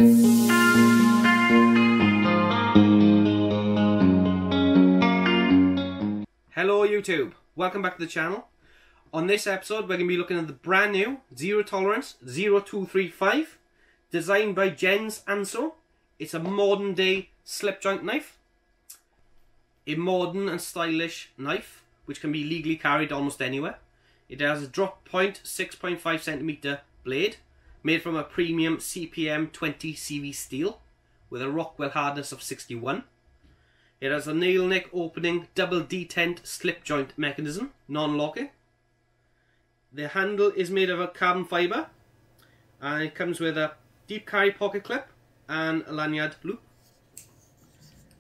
Hello YouTube, welcome back to the channel. On this episode we're going to be looking at the brand new Zero Tolerance 0235 designed by Jens Anso. It's a modern day slip joint knife. A modern and stylish knife which can be legally carried almost anywhere. It has a drop point 6.5cm blade made from a premium CPM 20 CV steel with a Rockwell hardness of 61. It has a nail neck opening double detent slip joint mechanism, non-locking. The handle is made of a carbon fibre and it comes with a deep carry pocket clip and a lanyard loop.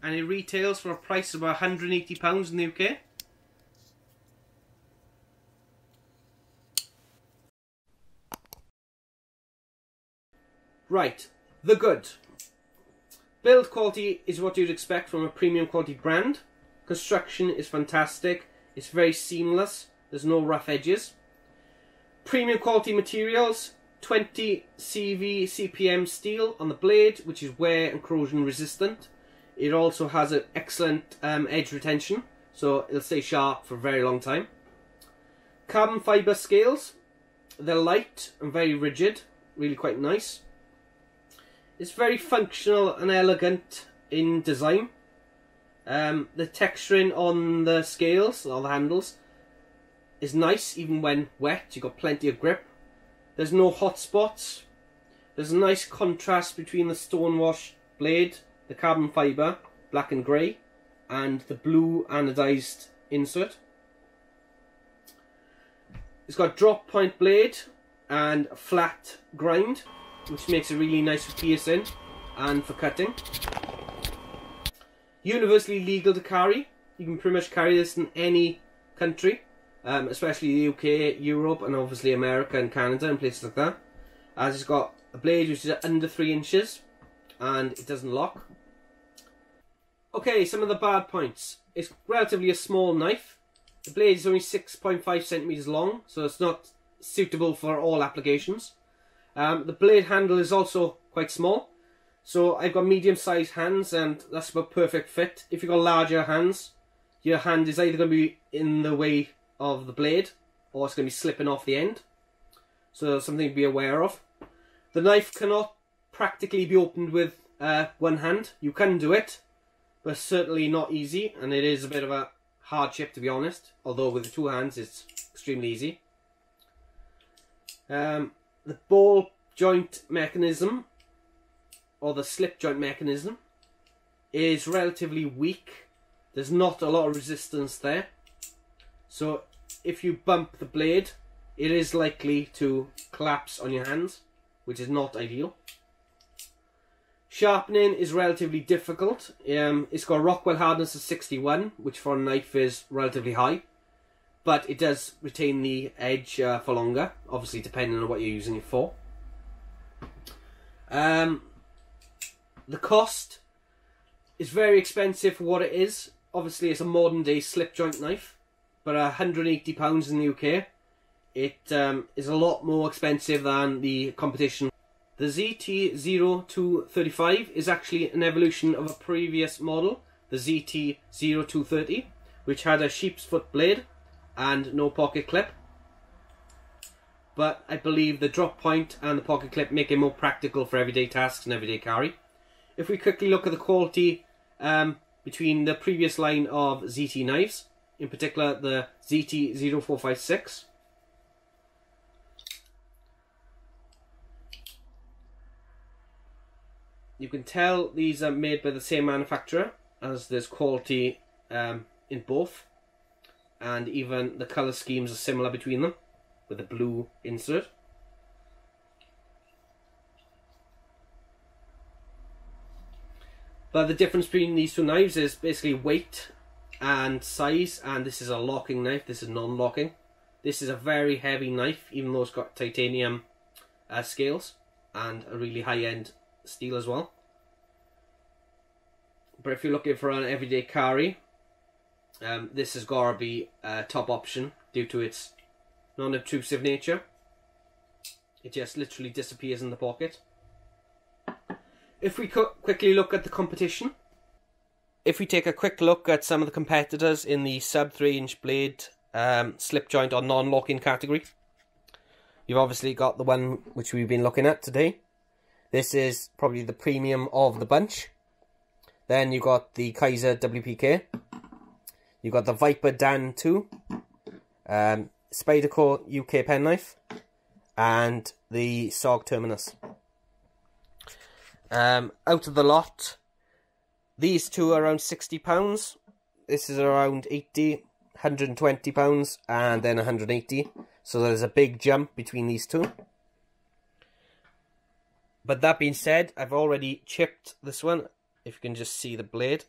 And it retails for a price of about £180 in the UK. Right, the good. Build quality is what you'd expect from a premium quality brand. Construction is fantastic. It's very seamless. There's no rough edges. Premium quality materials. 20 CV CPM steel on the blade, which is wear and corrosion resistant. It also has an excellent edge retention, so it'll stay sharp for a very long time. Carbon fibre scales. They're light and very rigid. Really quite nice. It's very functional and elegant in design. The texturing on the scales, or the handles, is nice even when wet. You've got plenty of grip. There's no hot spots. There's a nice contrast between the stonewash blade, the carbon fibre, black and grey, and the blue anodised insert. It's got drop point blade and a flat grind, which makes it really nice for piercing and for cutting. Universally legal to carry. You can pretty much carry this in any country, especially the UK, Europe, and obviously America and Canada and places like that. As it's got a blade which is under 3 inches and it doesn't lock. Okay, some of the bad points. It's relatively a small knife. The blade is only 6.5cm long, so it's not suitable for all applications. The blade handle is also quite small, so I've got medium-sized hands and that's about perfect fit. If you've got larger hands, your hand is either going to be in the way of the blade or it's going to be slipping off the end, so something to be aware of. The knife cannot practically be opened with one hand. You can do it, but certainly not easy, and it is a bit of a hardship to be honest, although with the 2 hands it's extremely easy. The ball joint mechanism, or the slip joint mechanism, is relatively weak. There's not a lot of resistance there. So if you bump the blade, it is likely to collapse on your hands, which is not ideal. Sharpening is relatively difficult. It's got a Rockwell hardness of 61, which for a knife is relatively high. But it does retain the edge for longer, obviously depending on what you're using it for. The cost is very expensive for what it is. Obviously it's a modern day slip joint knife, but £180 in the UK. It is a lot more expensive than the competition. The ZT0235 is actually an evolution of a previous model, the ZT0230, which had a sheep's foot blade and no pocket clip, but I believe the drop point and the pocket clip make it more practical for everyday tasks and everyday carry. If we quickly look at the quality between the previous line of ZT knives, in particular the ZT0456, you can tell these are made by the same manufacturer, as there's quality in both. And even the colour schemes are similar between them, with a blue insert. But the difference between these 2 knives is basically weight and size, and this is a locking knife, this is non-locking. This is a very heavy knife, even though it's got titanium scales and a really high-end steel as well. But if you're looking for an everyday carry, this has got to be a top option due to its non-obtrusive nature. It just literally disappears in the pocket. If we quickly look at the competition, if we take a quick look at some of the competitors in the sub 3-inch blade slip joint or non-locking category, you've obviously got the one which we've been looking at today. This is probably the premium of the bunch. Then you've got the Kaiser WPK. You've got the Viper Dan 2. Spyderco UK penknife. And the SOG Terminus. Out of the lot, these two are around £60. This is around 80, £120, and then 180. So there's a big jump between these two. But that being said, I've already chipped this one. If you can just see the blade.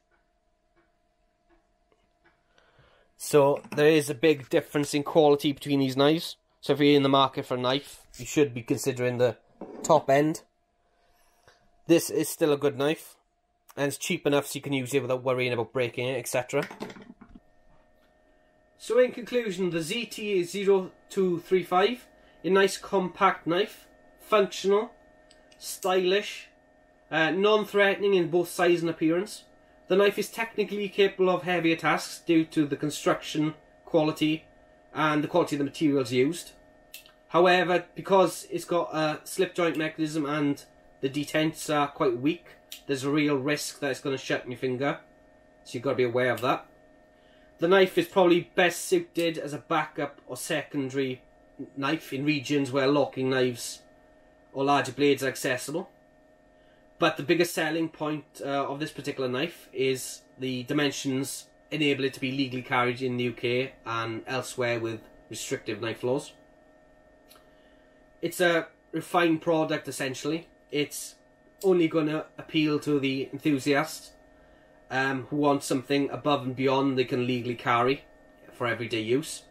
So there is a big difference in quality between these knives. So if you're in the market for a knife, you should be considering the top end. This is still a good knife, and it's cheap enough so you can use it without worrying about breaking it, etc. So in conclusion, the ZT0235 is a nice compact knife, functional, stylish, non-threatening in both size and appearance. The knife is technically capable of heavier tasks due to the construction quality and the quality of the materials used. However, because it's got a slip joint mechanism and the detents are quite weak, there's a real risk that it's going to shut in your finger, so you've got to be aware of that. The knife is probably best suited as a backup or secondary knife in regions where locking knives or larger blades are accessible. But the biggest selling point of this particular knife is the dimensions enable it to be legally carried in the UK and elsewhere with restrictive knife laws. It's a refined product essentially. It's only going to appeal to the enthusiasts who want something above and beyond they can legally carry for everyday use.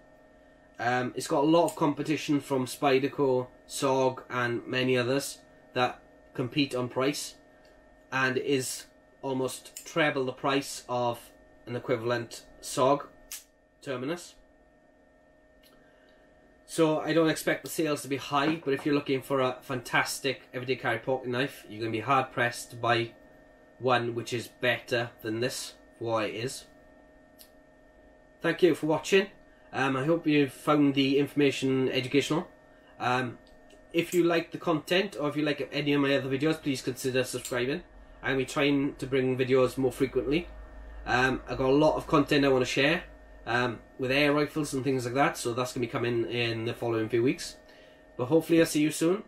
It's got a lot of competition from Spyderco, SOG and many others that compete on price, and is almost treble the price of an equivalent SOG Terminus. So I don't expect the sales to be high, but if you're looking for a fantastic everyday carry pocket knife, you're going to be hard pressed to buy one which is better than this for what it is. Thank you for watching. I hope you found the information educational. If you like the content, or if you like any of my other videos, please consider subscribing. I'm going to be trying to bring videos more frequently. I've got a lot of content I want to share with air rifles and things like that, so that's going to be coming in the following few weeks. But hopefully I'll see you soon.